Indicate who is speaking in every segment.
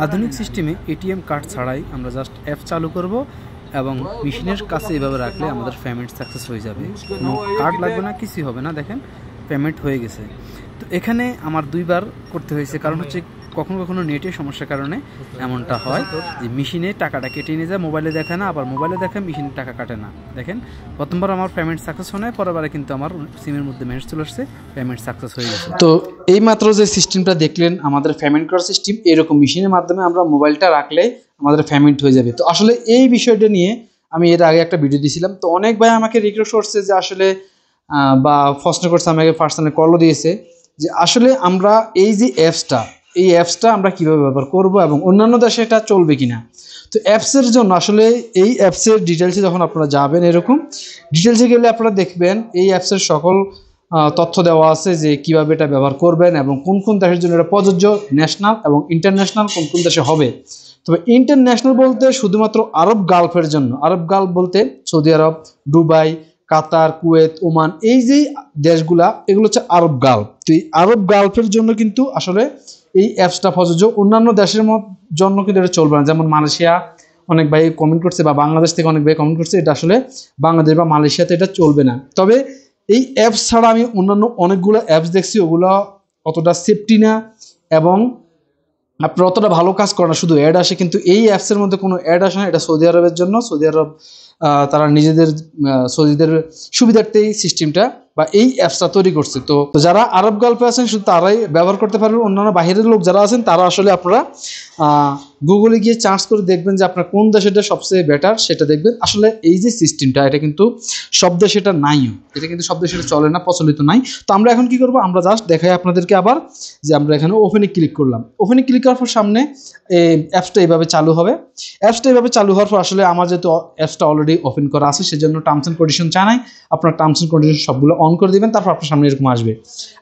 Speaker 1: আধুনিক সিস্টেমে ATM card ছাড়াই আমরা জাস্ট অ্যাপ চালু করব এবং মেশিনের কাছে এভাবে রাখলে আমাদের পেমেন্ট সাকসেস হয়ে যাবে। কোনো কার্ড লাগবে না, কিছুই হবে না। দেখেন পেমেন্ট হয়ে গেছে। তো এখানে আমার দুইবার করতে হয়েছে, কারণ হচ্ছে কখনো কখনো নেটের সমস্যার কারণে এমনটা হয় যে মেশিনে টাকাটা কেটে নিয়ে যায়, মোবাইলে দেখে না, আবার মোবাইলে দেখে মেশিনে টাকা কাটে না। দেখেন প্রথমবার আমার পেমেন্ট সাকসেস হয়, পরেরবারে কিন্তু আমার সিমের মধ্যে মেসেজ চলে আসছে পেমেন্ট সাকসেস হয়ে গেছে। তো এই মাত্র যে সিস্টেমটা দেখলেন আমাদের পেমেন্ট করার সিস্টেম, এরকম মেশিনের মাধ্যমে আমরা মোবাইলটা রাখলে আমাদের পেমেন্ট হয়ে যাবে। তো আসলে এই বিষয়টা নিয়ে আমি এর আগে একটা ভিডিও দিয়েছিলাম। তো অনেক ভাই আমাকে রিকোয়েস্ট করছে যে আসলে বা প্রশ্ন করছে, আমাকে পার্সোনালি কলও দিয়েছে যে আসলে আমরা এই যে অ্যাপসটা আমরা কীভাবে ব্যবহার করব এবং অন্যান্য দেশে এটা চলবে কিনা। তো অ্যাপসের জন্য আসলে এই অ্যাপসের ডিটেলসে যখন আপনারা যাবেন, এরকম ডিটেলসে গেলে আপনারা দেখবেন এই অ্যাপসের সকল তথ্য দেওয়া আছে যে কিভাবে এটা ব্যবহার করবেন এবং কোন কোন দেশের জন্য এটা প্রযোজ্য, ন্যাশনাল এবং ইন্টারন্যাশনাল কোন কোন দেশে হবে। তবে ইন্টারন্যাশনাল বলতে শুধুমাত্র আরব গালফের জন্য, আরব গালফ বলতে সৌদি আরব, দুবাই, কাতার, কুয়েত, ওমান, এই যে দেশগুলা এগুলো হচ্ছে আরব গালফ। তো এই আরব গালফের জন্য কিন্তু আসলে এই অ্যাপসটা প্রযোজ্য। অন্যান্য দেশের জন্য কিন্তু এটা চলবে না। যেমন মালয়েশিয়া অনেক ভাই কমেন্ট করছে, বা বাংলাদেশ থেকে অনেক ভাই কমেন্ট করছে, এটা আসলে বাংলাদেশ বা মালয়েশিয়াতে এটা চলবে না। তবে এই অ্যাপস ছাড়া আমি অন্যান্য অনেকগুলো অ্যাপস দেখছি, ওগুলো অতটা সেফটি না এবং আপনার অতটা ভালো কাজ করে না, শুধু অ্যাড আসে। কিন্তু এই অ্যাপসের মধ্যে কোনো অ্যাড আসে না। এটা সৌদি আরবের জন্য, সৌদি আরব তারা নিজেদের সৌদিদের সুবিধার্থে এই সিস্টেমটা বা এই অ্যাপসটা তৈরি করছে। তো যারা আরব গালফে আছেন শুধু তারাই ব্যবহার করতে পারবেন। অন্যান্য বাহিরের লোক যারা আছেন তারা আসলে আপনারা গুগলে গিয়ে সার্চ করে দেখবেন যে আপনার কোন দেশেটা সবচেয়ে বেটার, সেটা দেখবেন। আসলে এই যে সিস্টেমটা এটা কিন্তু সব দেশে এটা নাইও, এটা কিন্তু সব দেশে চলে না, প্রচলিত নাই। তো আমরা এখন কি করব, আমরা জাস্ট দেখাই আপনাদেরকে আবার যে আমরা এখানে ওপেনে ক্লিক করলাম। ওপেনে ক্লিক করার পর সামনে এই অ্যাপসটা এইভাবে চালু হবে। অ্যাপসটা এইভাবে চালু হওয়ার পর আসলে আমার যেহেতু অ্যাপসটা অলরেডি ওপেন করা আছে, সেজন্য টার্মস অ্যান্ড কন্ডিশন জানাই। আপনার টার্মস অ্যান্ড কন্ডিশন সবগুলো অন করে দিবেন, তারপর আপনার সামনে এরকম আসবে।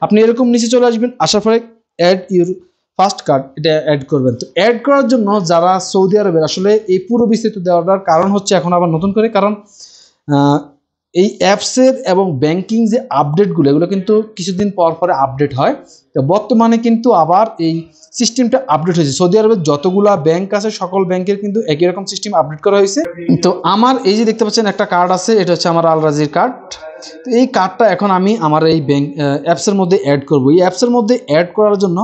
Speaker 1: আপনি এরকম নিচে চলে আসবেন, আসার পরে অ্যাড ইউর ফার্স্ট কার্ড, এটা অ্যাড করবেন। তো অ্যাড করার জন্য যারা সৌদি আরবের, আসলে এই পুরো বিস্তারিত দেওয়ার কারণ হচ্ছে এখন আবার নতুন করে, কারণ এই অ্যাপসের এবং ব্যাংকিং যে আপডেটগুলো, এগুলো কিন্তু কিছুদিন পর পরে আপডেট হয়। তো বর্তমানে কিন্তু আবার এই সিস্টেমটা আপডেট হয়েছে। সৌদি আরবের যতগুলা ব্যাংক আছে সকল ব্যাংকের কিন্তু একই রকম সিস্টেম আপডেট করা হয়েছে। তো আমার এই যে দেখতে পাচ্ছেন একটা কার্ড আছে, এটা হচ্ছে আমার আল রাজির কার্ড। তো এই কার্ডটা এখন আমি আমার এই ব্যাংক অ্যাপসের মধ্যে অ্যাড করব। এই অ্যাপসের মধ্যে অ্যাড করার জন্য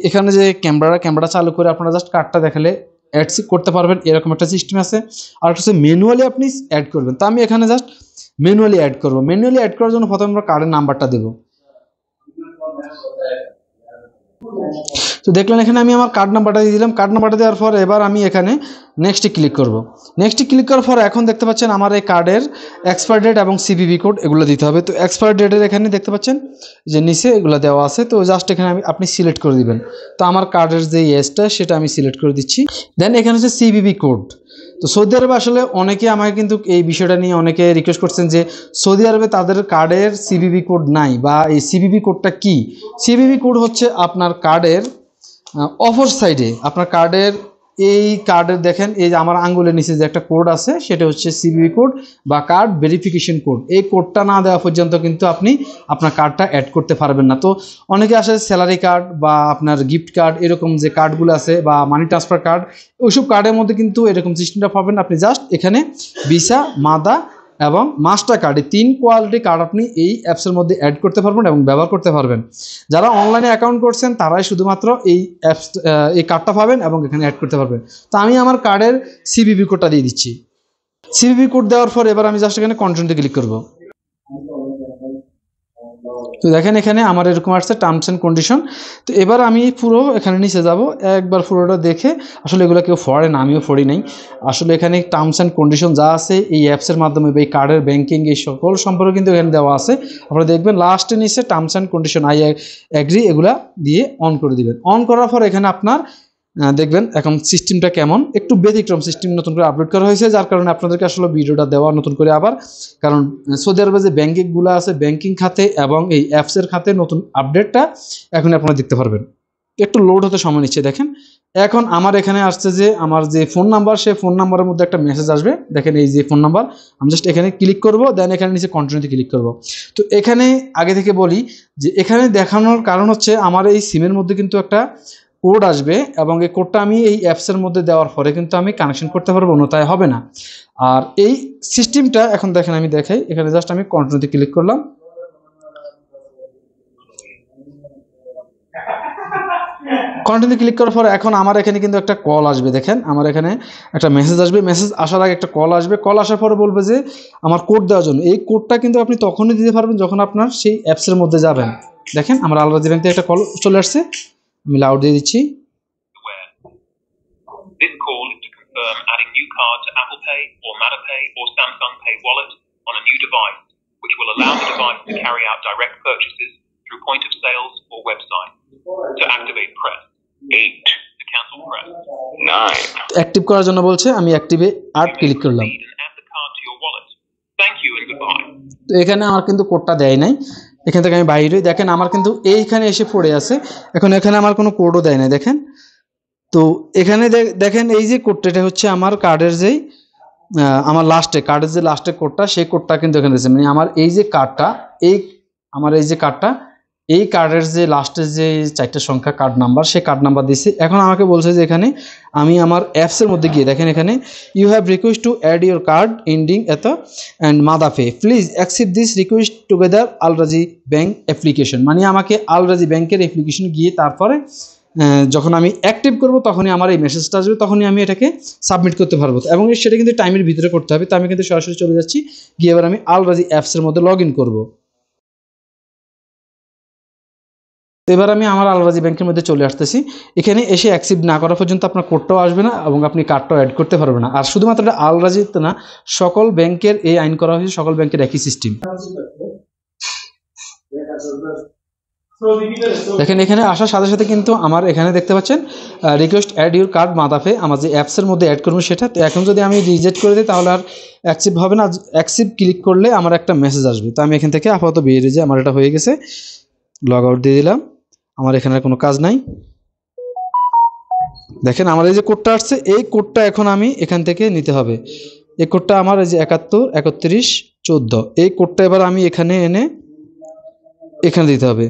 Speaker 1: এখানে যে ক্যামেরা চালু করে আপনারা জাস্ট কার্ডটা দেখালে অ্যাড করতে পারবেন, এরকম একটা সিস্টেম আছে। আর একটা হচ্ছে ম্যানুয়ালি আপনি অ্যাড করবেন। তো আমি এখানে জাস্ট ম্যানুয়ালি অ্যাড করব। ম্যানুয়ালি অ্যাড করার জন্য প্রথমে আমরা কার্ডের নাম্বারটা দেব। তো দেখলেন এখানে আমি আমার কার্ড নাম্বারটা দিয়ে দিলাম। কার্ড নাম্বারটা দেওয়ার পর এবার আমি এখানে নেক্সটে ক্লিক করব। নেক্সটে ক্লিক করার পর এখন দেখতে পাচ্ছেন আমার এই কার্ডের এক্সপায়ার ডেট এবং সিভিভি কোড এগুলো দিতে হবে। তো এক্সপায়ার ডেটের এখানে দেখতে পাচ্ছেন যে নিচে এগুলো দেওয়া আছে। তো জাস্ট এখানে আপনি সিলেক্ট করে দিবেন। তো আমার কার্ডের যে এজটা সেটা আমি সিলেক্ট করে দিচ্ছি। দেন এখানে হচ্ছে সিভিভি কোড। তো সৌদি আরবে আসলে অনেকে আমাকে কিন্তু এই বিষয়টা নিয়ে অনেকে রিকোয়েস্ট করছেন যে সৌদি আরবে তাদের কার্ডের সিভিভি কোড নাই, বা এই সিভিভি কোডটা কি। সিভিভি কোড হচ্ছে আপনার কার্ডের অপর সাইডে, আপনার কার্ডের এই কার্ডের দেখেন এই যে আমার আঙ্গুলের নিচে যে একটা কোড আছে, সেটা হচ্ছে সিভিভি কোড বা কার্ড ভেরিফিকেশন কোড। এই কোডটা না দেওয়া পর্যন্ত কিন্তু আপনি আপনার কার্ডটা অ্যাড করতে পারবেন না। তো অনেকে আসে স্যালারি কার্ড বা আপনার গিফট কার্ড, এরকম যে কার্ডগুলো আছে, বা মানি ট্রান্সফার কার্ড, ওইসব কার্ডের মধ্যে কিন্তু এরকম সিস্টেমটা পাবেন। আপনি জাস্ট এখানে ভিসা, মাদা এবং মাস্টার কার্ড, এই 3 কোয়ালিটি কার্ড আপনি এই অ্যাপসের মধ্যে অ্যাড করতে পারবেন এবং ব্যবহার করতে পারবেন। যারা অনলাইনে অ্যাকাউন্ট করছেন তারাই শুধুমাত্র এই অ্যাপস এই কার্ডটা পাবেন এবং এখানে অ্যাড করতে পারবেন। তো আমি আমার কার্ডের সিভিভি কোডটা দিয়ে দিচ্ছি। সিভিভি কোড দেওয়ার পর এবার আমি জাস্ট এখানে কন্টিনিউতে ক্লিক করব। তো দেখেন এখানে আমার এরকম আসছে টার্মস অ্যান্ড কন্ডিশন। তো এবার আমি পুরো এখানে নিচে যাব, একবার পুরোটা দেখে, আসলে এগুলো কেউ পড়ে না, আমিও পড়ি নাই। আসলে এখানে টার্মস অ্যান্ড কন্ডিশন যা আছে এই অ্যাপসের মাধ্যমে বা এই কার্ডের ব্যাংকিং এই সকল সম্পর্কে কিন্তু এখানে দেওয়া আছে। আপনারা দেখবেন লাস্টে নিচে terms and condition I agree এগুলা দিয়ে অন করে দিবেন। অন করার পর এখানে আপনার দেখবেন এখন সিস্টেমটা কেমন, একটু ব্যতিক্রম সিস্টেম নতুন করে আপডেট করা হয়েছে, যার কারণে আপনাদেরকে আসলে ভিডিওটা দেওয়া নতুন করে আবার। কারণ সৌদি আরবে যে ব্যাংকিংগুলো আছে, ব্যাংকিং খাতে এবং এই অ্যাপসের খাতে নতুন আপডেটটা এখন আপনারা দেখতে পারবেন। একটু লোড হতে সময় নিচ্ছে। দেখেন এখন আমার এখানে আসছে যে আমার যে ফোন নাম্বার, সেই ফোন নাম্বারের মধ্যে একটা মেসেজ আসবে। দেখেন এই যে ফোন নাম্বার, আমি জাস্ট এখানে ক্লিক করব, দেন এখানে নিচে কন্টিনিউতে ক্লিক করব। তো এখানে আগে থেকে বলি যে এখানে দেখানোর কারণ হচ্ছে আমার এই সিমের মধ্যে কিন্তু একটা কোড আসবে এবং এই কোডটা আমি এই অ্যাপসের মধ্যে দেওয়ার পরে কিন্তু আমি কানেকশন করতে পারবো, অন্যথায় হবে না। আর এই সিস্টেমটা এখন দেখেন আমি দেখাই, এখানে জাস্ট আমি কন্টিনিউতে ক্লিক করলাম। কন্টিনিউ ক্লিক করার পর এখন আমার এখানে কিন্তু একটা কল আসবে, দেখেন আমার এখানে একটা মেসেজ আসবে, মেসেজ আসার আগে একটা কল আসবে, কল আসার পরে বলবে যে আমার কোড দেওয়ার জন্য। এই কোডটা কিন্তু আপনি তখনই দিতে পারবেন যখন আপনার সেই অ্যাপসের মধ্যে যাবেন। দেখেন আমার আল রাজি ব্যাংক থেকে একটা কল চলে আসছে, আমি লাউড দিয়ে দিচ্ছি।
Speaker 2: This call is to confirm adding new card to Apple Pay or Matterpay or Samsung Pay wallet on a new device, which will allow the device to carry out direct purchases through point of sales or website. To activate, press 8. To cancel, press 9.
Speaker 1: Active করার জন্য বলছে, আমি অ্যাক্টিভে 8 click করলাম।
Speaker 2: Add the card to your wallet. Thank you and goodbye.
Speaker 1: তো এখানে আমার কিন্তু কোডটা দেয় নাই, এখান থেকে আমি বাইরে, দেখেন আমার কিন্তু এইখানে এসে পড়ে আছে, এখন এখানে আমার কোনো কোডও দেয় নাই দেখেন। তো এখানে দেখেন এই যে কোডটা, এটা হচ্ছে আমার কার্ডের যেই আমার কার্ডের যে লাস্টে কোডটা, সেই কোডটা কিন্তু এখানে দিয়েছে, মানে আমার এই যে কার্ডটা, আমার এই যে কার্ডটা, এই কার্ডের যে লাস্টের যে 4টা সংখ্যা কার্ড নাম্বার, সেই কার্ড নাম্বার দিয়েছে। এখন আমাকে বলছে যে এখানে আমি আমার অ্যাপসের মধ্যে গিয়ে দেখেন এখানে you have request to add your card ending এত অ্যান্ড মাদাফে, please accept this request together Al Rajhi bank application. মানে আমাকে আল রাজি ব্যাংকের অ্যাপ্লিকেশন গিয়ে তারপরে যখন আমি অ্যাক্টিভ করব তখনই আমার এই মেসেজটা আসবে, তখনই আমি এটাকে সাবমিট করতে পারবো। এবং সেটা কিন্তু টাইমের ভিতরে করতে হবে। তো আমি কিন্তু সরাসরি চলে যাচ্ছি, গিয়ে এবার আমি আল রাজি অ্যাপসের মধ্যে লগ ইন করবো। এবার আমি আমার আল রাজি ব্যাংকের মধ্যে চলে আসতেছি। এখানে এসে অ্যাকসেপ্ট না করা পর্যন্ত আপনার কোডটাও আসবে না এবং আপনি কার্ডটাও অ্যাড করতে পারবেন না। আর শুধুমাত্র আল রাজিতে না, সকল ব্যাংকের এই আইন করা হয়েছে, সকল ব্যাংকের একই সিস্টেম। দেখেন এখানে আসার সাথে সাথে কিন্তু আমার এখানে দেখতে পাচ্ছেন রিকোয়েস্ট অ্যাড ইউর কার্ড মাদাফে, আমার যে অ্যাপসের মধ্যে অ্যাড করবো সেটা। তো এখন যদি আমি রিজেক্ট করে দিই তাহলে আর অ্যাকসেপ্ট হবে না। অ্যাকসেপ্ট ক্লিক করলে আমার একটা মেসেজ আসবে। তো আমি এখান থেকে আপাতত বেরিয়ে যাই, আমার এটা হয়ে গেছে, লগ আউট দিয়ে দিলাম, আমার এখানে কোনো কাজ নাই। দেখেন আমার এই যে কোডটা আসছে, এই কোডটা এখন আমি এখান থেকে নিতে হবে। এই কোডটা আমার এই যে 71 31 14, এই কোডটা এবার আমি এখানে এনে এখানে দিতে হবে।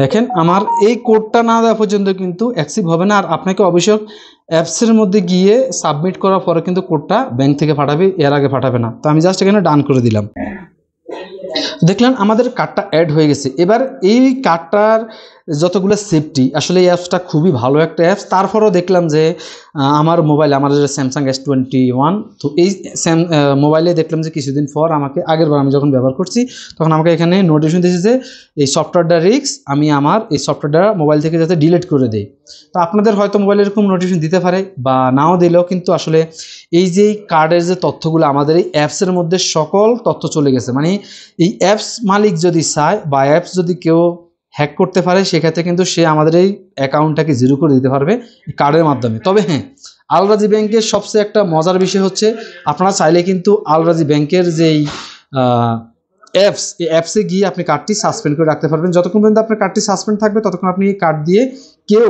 Speaker 1: দেখেন আমার এই কোডটা না দেওয়া পর্যন্ত কিন্তু অ্যাক্সেপ্ট হবে না। আর আপনাকে অবশ্যই অ্যাপসের মধ্যে গিয়ে সাবমিট করার পরে কিন্তু কোডটা ব্যাংক থেকে পাঠাবে, এর আগে পাঠাবে না। তো আমি জাস্ট এখানে ডান করে দিলাম। দেখলেন আমাদের কার্ডটা অ্যাড হয়ে গেছে। এবার এই কার্ডটার যতগুলো সেফটি, আসলে এই অ্যাপসটা খুবই ভালো একটা অ্যাপস। তারপরেও দেখলাম যে আমার মোবাইলে, আমার স্যামসাং S21, তো এই মোবাইলে দেখলাম যে কিছুদিন পর আমাকে, আগেরবার আমি যখন ব্যবহার করছি তখন আমাকে এখানে নোটিফিকেশন দিয়েছে যে এই সফটওয়্যারটা রিস্ক, আমি আমার এই সফটওয়্যারটা মোবাইল থেকে যাতে ডিলিট করে দেই। তো আপনাদের হয়তো মোবাইলে এরকম নোটিফিকেশন দিতে পারে বা নাও দিলেও, কিন্তু আসলে এই যে কার্ডের যে তথ্যগুলো আমাদের এই অ্যাপসের মধ্যে সকল তথ্য চলে গেছে। মানে এই অ্যাপস মালিক যদি চায় বা অ্যাপস যদি কেউ হ্যাক করতে পারে, সেক্ষেত্রে কিন্তু সে আমাদের এই অ্যাকাউন্টটাকে জিরো করে দিতে পারবে কার্ডের মাধ্যমে। তবে হ্যাঁ, আল রাজি ব্যাংকের সবচেয়ে একটা মজার বিষয় হচ্ছে, আপনারা চাইলে কিন্তু আল রাজি ব্যাংকের যেই অ্যাপস, এই অ্যাপসে গিয়ে আপনি কার্ডটি সাসপেন্ড করে রাখতে পারবেন। যতক্ষণ পর্যন্ত আপনার কার্ডটি সাসপেন্ড থাকবে ততক্ষণ আপনি এই কার্ড দিয়ে কেউ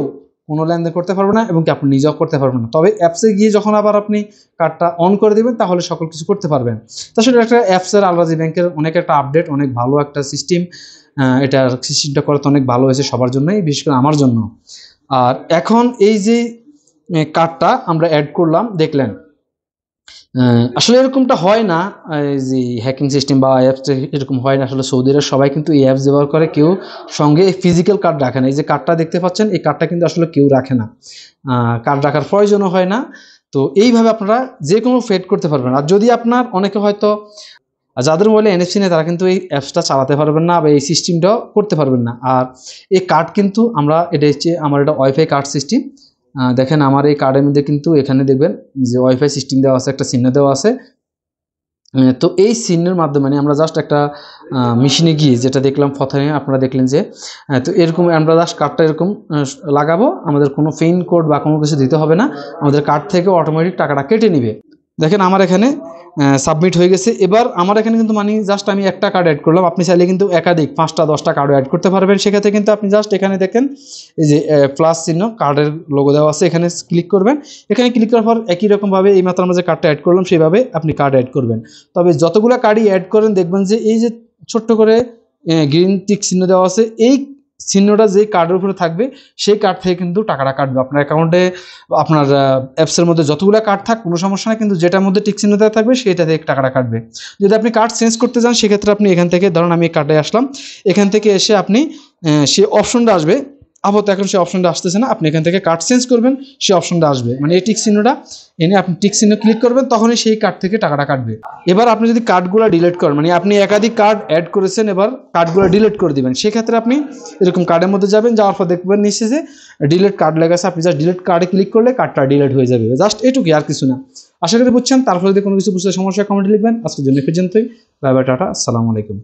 Speaker 1: কোনো লেনদেন করতে পারবে না এবং কি আপনি নিজেও করতে পারবেন না। তবে অ্যাপসে গিয়ে যখন আবার আপনি কার্ডটা অন করে দেবেন তাহলে সকল কিছু করতে পারবেন। তাছাড়া একটা অ্যাপসের আল রাজি ব্যাংকের অনেক একটা আপডেট, অনেক ভালো একটা সিস্টেম। এটার সিস্টেমটা করতে অনেক ভালো হয়েছে সবার জন্যই, বিশেষ করে আমার জন্য। আর এখন এই যে কার্ডটা আমরা অ্যাড করলাম, দেখলেন আসলে এরকমটা হয় না, এই যে হ্যাকিং সিস্টেম বা অ্যাপস এরকম হয় না। আসলে সৌদি আরব সবাই কিন্তু এই অ্যাপস ব্যবহার করে, কেউ সঙ্গে ফিজিক্যাল কার্ড রাখে না। এই যে কার্ডটা দেখতে পাচ্ছেন, এই কার্ডটা কিন্তু আসলে কেউ রাখে না, কার্ড রাখার প্রয়োজনও হয় না। তো এইভাবে আপনারা যে কোনো ফেড করতে পারবেন। আর যদি আপনার অনেকে হয়তো যাদের মোবাইলে NFC নেই, তারা কিন্তু এই অ্যাপসটা চালাতে পারবেন না বা এই সিস্টেমটাও করতে পারবেন না। আর এই কার্ড কিন্তু এটা হচ্ছে আমার এটা ওয়াইফাই কার্ড সিস্টেম। দেখেন আমার এই কার্ডের মধ্যে কিন্তু এখানে দেখবেন যে ওয়াইফাই সিস্টেম দেওয়া আছে, একটা চিহ্ন দেওয়া আছে। তো এই চিহ্নের মাধ্যমে মানে আমরা জাস্ট একটা মেশিনে গিয়ে, যেটা দেখলাম প্রথমে আপনারা দেখলেন যে, তো এরকম আমরা জাস্ট কার্ডটা এরকম লাগাবো, আমাদের কোনো পিন কোড বা কোনো কিছু দিতে হবে না, আমাদের কার্ড থেকে অটোমেটিক টাকাটা কেটে নেবে। দেখেন আমার এখানে সাবমিট হয়ে গেছে। এবার আমার এখানে কিন্তু মানে জাস্ট আমি একটা কার্ড অ্যাড করলাম, আপনি চাইলে কিন্তু একাধিক 5টা 10টা কার্ডও অ্যাড করতে পারবেন। সেক্ষেত্রে কিন্তু আপনি জাস্ট এখানে দেখেন এই যে প্লাস চিহ্ন কার্ডের লোগো দেওয়া আছে, এখানে ক্লিক করবেন। এখানে ক্লিক করার পর একই রকমভাবে এই মাত্র আমরা যে কার্ডটা অ্যাড করলাম সেইভাবে আপনি কার্ড অ্যাড করবেন। তবে যতগুলো কার্ডই অ্যাড করেন দেখবেন যে এই যে ছোট্ট করে গ্রিন টিক চিহ্ন দেওয়া আছে, এই চিহ্নটা যে কার্ডের উপরে থাকবে সেই কার্ড থেকে কিন্তু টাকাটা কাটবে আপনার অ্যাকাউন্টে। আপনার অ্যাপসের মধ্যে যতগুলো কার্ড থাক কোনো সমস্যা নেই, কিন্তু যেটার মধ্যে টিক চিহ্ন দেওয়া থাকবে সেইটা থেকে টাকাটা কাটবে। যদি আপনি কার্ড চেঞ্জ করতে চান সেক্ষেত্রে আপনি এখান থেকে, ধরুন আমি এই কার্ডে আসলাম, এখান থেকে এসে আপনি সেই অপশনটা আসবে, আপাতত এখন সেই অপশনটা আসতেছে না, আপনি এখান থেকে কার্ড চেঞ্জ করবেন, সেই অপশনটা আসবে, মানে এই টিক চিহ্নটা এনে আপনি টিক চিহ্ন ক্লিক করবেন, তখনই সেই কার্ড থেকে টাকাটা কাটবে। এবার আপনি যদি কার্ডগুলো ডিলিট করেন, মানে আপনি একাধিক কার্ড অ্যাড করেছেন, এবার কার্ডগুলো ডিলিট করে দিবেন, সেক্ষেত্রে আপনি এরকম কার্ডের মধ্যে যাবেন, যাওয়ার পর দেখবেন নিচে যে ডিলিট কার্ড লেখা আছে, আপনি জাস্ট ডিলিট কার্ডে ক্লিক করলে কার্ডটা ডিলিট হয়ে যাবে। জাস্ট এটুকুই, আর কিছু না। আশা করি বুঝছেন। তারপরে যদি কোনো কিছু বুঝতে সমস্যা কমেন্টে লিখবেন। আজকের জন্য পর্যন্তই। বাই বাই, টাটা, আসসালামু আলাইকুম।